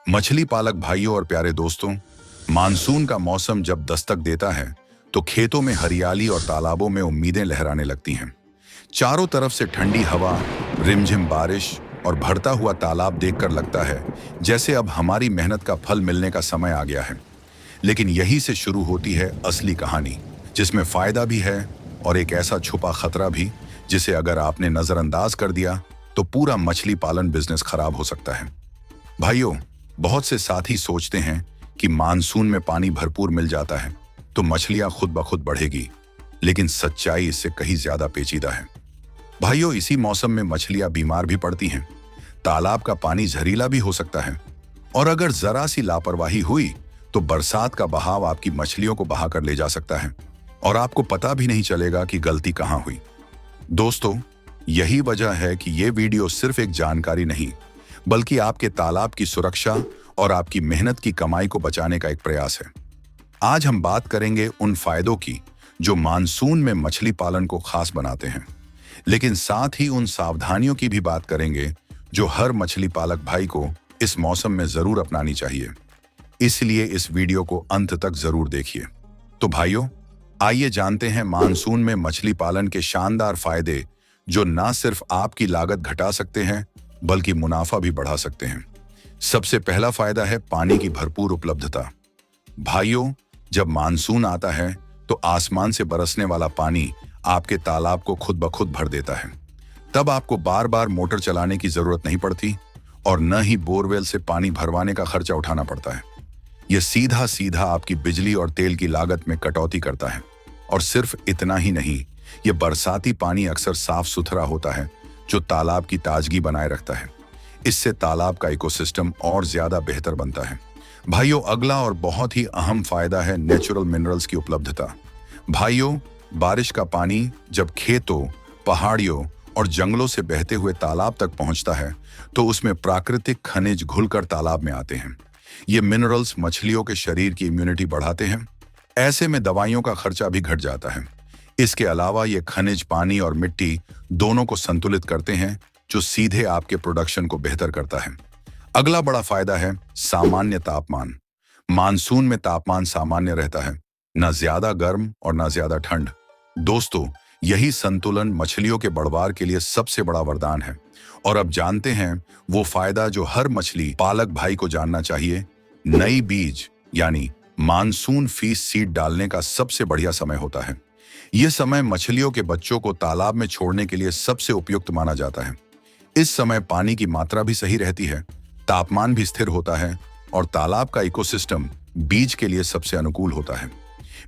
मछली पालक भाइयों और प्यारे दोस्तों, मानसून का मौसम जब दस्तक देता है तो खेतों में हरियाली और तालाबों में उम्मीदें लहराने लगती हैं। चारों तरफ से ठंडी हवा, रिमझिम बारिश और भरता हुआ तालाब देखकर लगता है जैसे अब हमारी मेहनत का फल मिलने का समय आ गया है। लेकिन यहीं से शुरू होती है असली कहानी, जिसमें फायदा भी है और एक ऐसा छुपा खतरा भी जिसे अगर आपने नजरअंदाज कर दिया तो पूरा मछली पालन बिजनेस खराब हो सकता है। भाइयों, बहुत से साथी सोचते हैं कि मानसून में पानी भरपूर मिल जाता है तो मछलियां खुद ब खुद बढ़ेगी, लेकिन सच्चाई इससे कहीं ज्यादा पेचीदा है। भाइयों, इसी मौसम में मछलियां बीमार भी पड़ती हैं। तालाब का पानी जहरीला भी हो सकता है और अगर जरा सी लापरवाही हुई तो बरसात का बहाव आपकी मछलियों को बहाकर ले जा सकता है और आपको पता भी नहीं चलेगा कि गलती कहां हुई। दोस्तों, यही वजह है कि ये वीडियो सिर्फ एक जानकारी नहीं, बल्कि आपके तालाब की सुरक्षा और आपकी मेहनत की कमाई को बचाने का एक प्रयास है। आज हम बात करेंगे उन फायदों की जो मानसून में मछली पालन को खास बनाते हैं, लेकिन साथ ही उन सावधानियों की भी बात करेंगे जो हर मछली पालक भाई को इस मौसम में जरूर अपनानी चाहिए। इसलिए इस वीडियो को अंत तक जरूर देखिए। तो भाइयों, आइए जानते हैं मानसून में मछली पालन के शानदार फायदे जो न सिर्फ आपकी लागत घटा सकते हैं बल्कि मुनाफा भी बढ़ा सकते हैं। सबसे पहला फायदा है पानी की भरपूर उपलब्धता। भाइयों, जब मानसून आता है तो आसमान से बरसने वाला पानी आपके तालाब को खुद ब खुद भर देता है। तब आपको बार बार मोटर चलाने की जरूरत नहीं पड़ती और न ही बोरवेल से पानी भरवाने का खर्चा उठाना पड़ता है। यह सीधा सीधा आपकी बिजली और तेल की लागत में कटौती करता है। और सिर्फ इतना ही नहीं, यह बरसाती पानी अक्सर साफ सुथरा होता है जो तालाब की ताजगी बनाए रखता है। इससे तालाब का इकोसिस्टम और ज्यादा बेहतर बनता है। भाइयों, अगला और बहुत ही अहम फायदा है नेचुरल मिनरल्स की उपलब्धता। भाइयों, बारिश का पानी जब खेतों, पहाड़ियों और जंगलों से बहते हुए तालाब तक पहुंचता है तो उसमें प्राकृतिक खनिज घुलकर तालाब में आते हैं। ये मिनरल्स मछलियों के शरीर की इम्यूनिटी बढ़ाते हैं। ऐसे में दवाइयों का खर्चा भी घट जाता है। इसके अलावा ये खनिज पानी और मिट्टी दोनों को संतुलित करते हैं, जो सीधे आपके प्रोडक्शन को बेहतर करता है। अगला बड़ा फायदा है सामान्य तापमान। मानसून में तापमान सामान्य रहता है, न ज्यादा गर्म और न ज्यादा ठंड। दोस्तों, यही संतुलन मछलियों के बढ़वार के लिए सबसे बड़ा वरदान है। और अब जानते हैं वो फायदा जो हर मछली पालक भाई को जानना चाहिए। नई बीज यानी मानसून फीड सीड डालने का सबसे बढ़िया समय होता है। यह समय मछलियों के बच्चों को तालाब में छोड़ने के लिए सबसे उपयुक्त माना जाता है। इस समय पानी की मात्रा भी सही रहती है, तापमान भी स्थिर होता है और तालाब का इकोसिस्टम बीज के लिए सबसे अनुकूल होता है।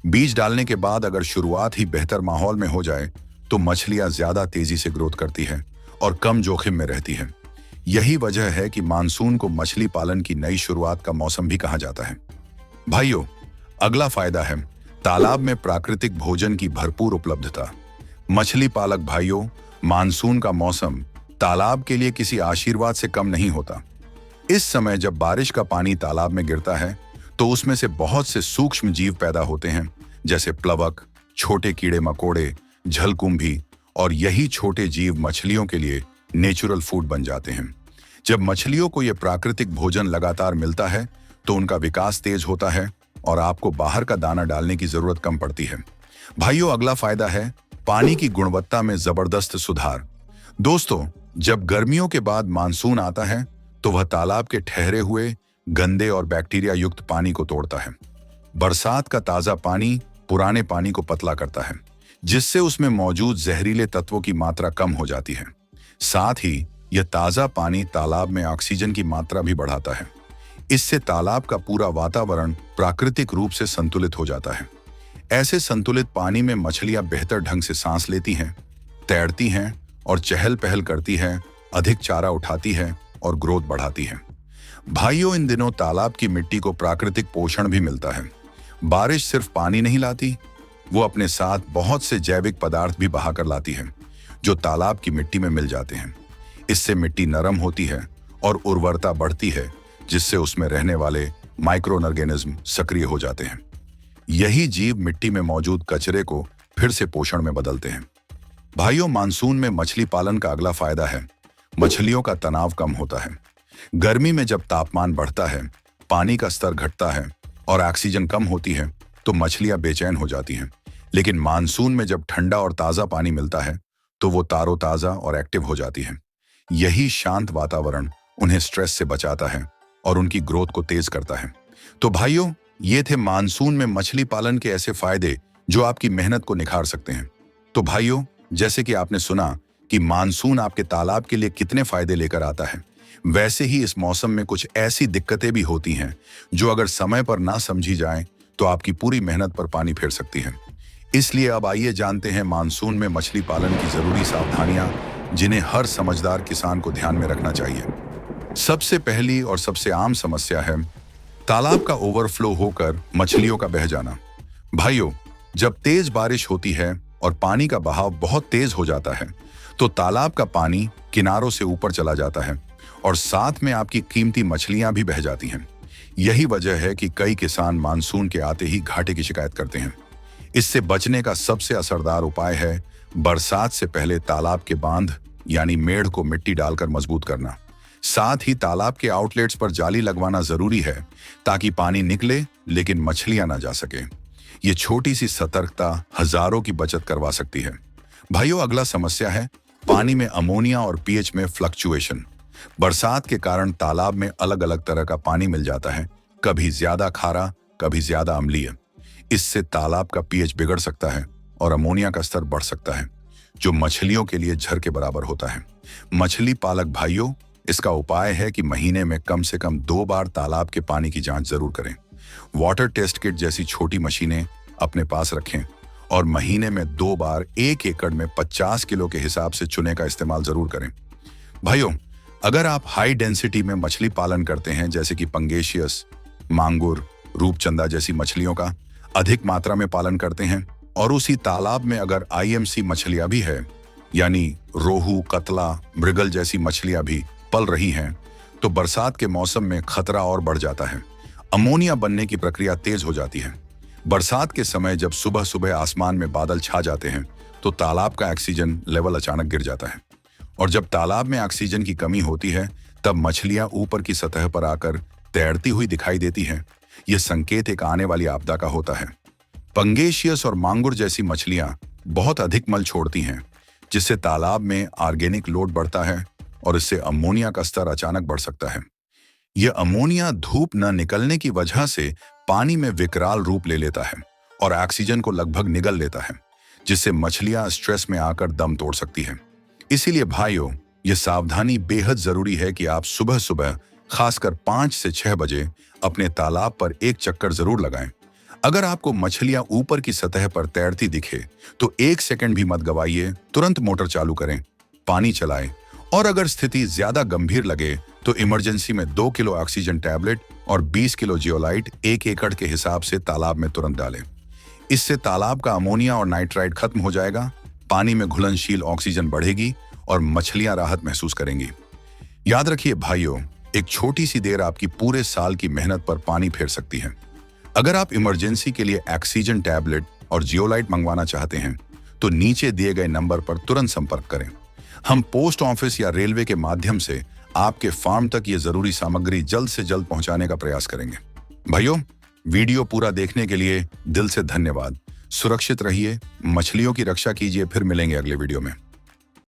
बीज डालने के बाद अगर शुरुआत ही बेहतर माहौल में हो जाए तो मछलियां ज्यादा तेजी से ग्रोथ करती है और कम जोखिम में रहती है। यही वजह है कि मानसून को मछली पालन की नई शुरुआत का मौसम भी कहा जाता है। भाइयों, अगला फायदा है तालाब में प्राकृतिक भोजन की भरपूर उपलब्धता। मछली पालक भाइयों, मानसून का मौसम तालाब के लिए किसी आशीर्वाद से कम नहीं होता। इस समय जब बारिश का पानी तालाब में गिरता है तो उसमें से बहुत से सूक्ष्म जीव पैदा होते हैं, जैसे प्लवक, छोटे कीड़े मकोड़े, झलकुंभी, और यही छोटे जीव मछलियों के लिए नेचुरल फूड बन जाते हैं। जब मछलियों को यह प्राकृतिक भोजन लगातार मिलता है तो उनका विकास तेज होता है और आपको बाहर का दाना डालने की जरूरत कम पड़ती है। भाइयों, अगला फायदा है पानी की गुणवत्ता में जबरदस्त सुधार। दोस्तों, जब गर्मियों के बाद मानसून आता है तो वह तालाब के ठहरे हुए गंदे और बैक्टीरिया युक्त पानी को तोड़ता है। बरसात का ताजा पानी पुराने पानी को पतला करता है, जिससे उसमें मौजूद जहरीले तत्वों की मात्रा कम हो जाती है। साथ ही यह ताजा पानी तालाब में ऑक्सीजन की मात्रा भी बढ़ाता है। इससे तालाब का पूरा वातावरण प्राकृतिक रूप से संतुलित हो जाता है। ऐसे संतुलित पानी में मछलियां बेहतर ढंग से सांस लेती हैं, तैरती हैं और चहल पहल करती हैं, अधिक चारा उठाती हैं और ग्रोथ बढ़ाती हैं। भाइयों, इन दिनों तालाब की मिट्टी को प्राकृतिक पोषण भी मिलता है। बारिश सिर्फ पानी नहीं लाती, वो अपने साथ बहुत से जैविक पदार्थ भी बहाकर लाती है जो तालाब की मिट्टी में मिल जाते हैं। इससे मिट्टी नरम होती है और उर्वरता बढ़ती है, जिससे उसमें रहने वाले माइक्रो ऑर्गेनिज्म सक्रिय हो जाते हैं। यही जीव मिट्टी में मौजूद कचरे को फिर से पोषण में बदलते हैं। भाइयों, मानसून में मछली पालन का अगला फायदा है मछलियों का तनाव कम होता है। गर्मी में जब तापमान बढ़ता है, पानी का स्तर घटता है और ऑक्सीजन कम होती है तो मछलियां बेचैन हो जाती हैं। लेकिन मानसून में जब ठंडा और ताज़ा पानी मिलता है तो वो तारोताज़ा और एक्टिव हो जाती हैं। यही शांत वातावरण उन्हें स्ट्रेस से बचाता है और उनकी ग्रोथ को तेज करता है। तो भाइयों, ये थे मानसून में मछली पालन के ऐसे फायदे जो आपकी मेहनत को निखार सकते हैं। तो भाइयों, जैसे कि आपने सुना कि मानसून आपके तालाब के लिए कितने फायदे लेकर आता है, वैसे ही इस मौसम में कुछ ऐसी दिक्कतें भी होती हैं जो अगर समय पर ना समझी जाएं तो आपकी पूरी मेहनत पर पानी फेर सकती हैं। इसलिए अब आइए जानते हैं मानसून में मछली पालन की जरूरी सावधानियां जिन्हें हर समझदार किसान को ध्यान में रखना चाहिए। सबसे पहली और सबसे आम समस्या है तालाब का ओवरफ्लो होकर मछलियों का बह जाना। भाइयों, जब तेज बारिश होती है और पानी का बहाव बहुत तेज हो जाता है तो तालाब का पानी किनारों से ऊपर चला जाता है और साथ में आपकी कीमती मछलियां भी बह जाती हैं। यही वजह है कि कई किसान मानसून के आते ही घाटे की शिकायत करते हैं। इससे बचने का सबसे असरदार उपाय है बरसात से पहले तालाब के बांध यानी मेढ़ को मिट्टी डालकर मजबूत करना। साथ ही तालाब के आउटलेट्स पर जाली लगवाना जरूरी है ताकि पानी निकले लेकिन मछलियां ना जा सके। ये छोटी सी सतर्कता हजारों की बचत करवा सकती है। भाइयों, अगला समस्या है पानी में अमोनिया और पीएच में फ्लक्चुएशन। बरसात के कारण तालाब में अलग अलग तरह का पानी मिल जाता है, कभी ज्यादा खारा, कभी ज्यादा अम्लीय। इससे तालाब का पीएच बिगड़ सकता है और अमोनिया का स्तर बढ़ सकता है, जो मछलियों के लिए जहर के बराबर होता है। मछली पालक भाइयों, इसका उपाय है कि महीने में कम से कम 2 बार तालाब के पानी की जांच जरूर करें। वाटर टेस्ट किट जैसी छोटी मशीनें अपने पास रखें और महीने में 2 बार 1 एकड़ में 50 किलो के हिसाब से चूने का इस्तेमाल जरूर करें। भाइयों, अगर आप हाई डेंसिटी में मछली पालन करते हैं जैसे कि पंगेशियस, मांगुर, रूपचंदा जैसी मछलियों का अधिक मात्रा में पालन करते हैं और उसी तालाब में अगर आईएमसी मछलियां भी है यानी रोहू, कतला, मृगल जैसी मछलियां भी पल रही हैं तो बरसात के मौसम में खतरा और बढ़ जाता है। अमोनिया बनने की प्रक्रिया तेज हो जाती है। बरसात के समय जब सुबह सुबह आसमान में बादल छा जाते हैं तो तालाब का ऑक्सीजन लेवल अचानक गिर जाता है और जब तालाब में ऑक्सीजन की कमी होती है तब मछलियां ऊपर की सतह पर आकर तैरती हुई दिखाई देती हैं। यह संकेत एक आने वाली आपदा का होता है। पंगेशियस और मांगुर जैसी मछलियां बहुत अधिक मल छोड़ती हैं जिससे तालाब में ऑर्गेनिक लोड बढ़ता है और इससे अमोनिया का स्तर अचानक बढ़ सकता है। यह अमोनिया धूप न निकलने की वजह से पानी में विकराल रूप ले लेता है और ऑक्सीजन को लगभग निगल लेता है, जिससे मछलियां स्ट्रेस में आकर दम तोड़ सकती हैं। इसीलिए भाइयों, यह सावधानी बेहद जरूरी है कि आप सुबह सुबह खासकर 5 से 6 बजे अपने तालाब पर एक चक्कर जरूर लगाएं। अगर आपको मछलियां ऊपर की सतह पर तैरती दिखे तो 1 सेकंड भी मत गवाइए, तुरंत मोटर चालू करें, पानी चलाएं और अगर स्थिति ज्यादा गंभीर लगे तो इमरजेंसी में 2 किलो ऑक्सीजन टैबलेट और 20 किलो जियोलाइट 1 एकड़ के हिसाब से तालाब में तुरंत डालें। इससे तालाब का अमोनिया और नाइट्राइट खत्म हो जाएगा, पानी में घुलनशील ऑक्सीजन बढ़ेगी और मछलियां राहत महसूस करेंगी। याद रखिए भाइयों, एक छोटी सी देर आपकी पूरे साल की मेहनत पर पानी फेर सकती है। अगर आप इमरजेंसी के लिए ऑक्सीजन टैबलेट और जियोलाइट मंगवाना चाहते हैं तो नीचे दिए गए नंबर पर तुरंत संपर्क करें। हम पोस्ट ऑफिस या रेलवे के माध्यम से आपके फार्म तक ये जरूरी सामग्री जल्द से जल्द पहुंचाने का प्रयास करेंगे। भाइयों, वीडियो पूरा देखने के लिए दिल से धन्यवाद। सुरक्षित रहिए, मछलियों की रक्षा कीजिए। फिर मिलेंगे अगले वीडियो में।